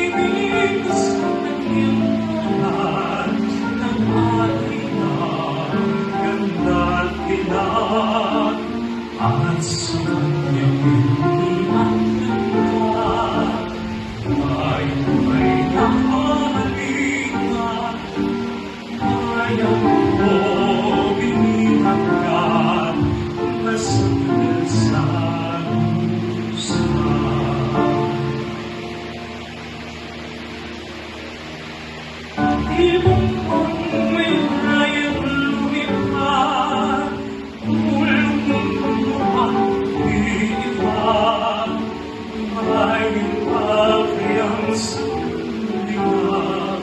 pag-ibig sa kanyang lahat ng ating ganda at kinat at sa kanyang hinihan tayo ay nakahalina kaya ko binihagkan na sa ibang kong may hayang lumipad, mulong lupa, iiwan, may pagkayang sa liwan.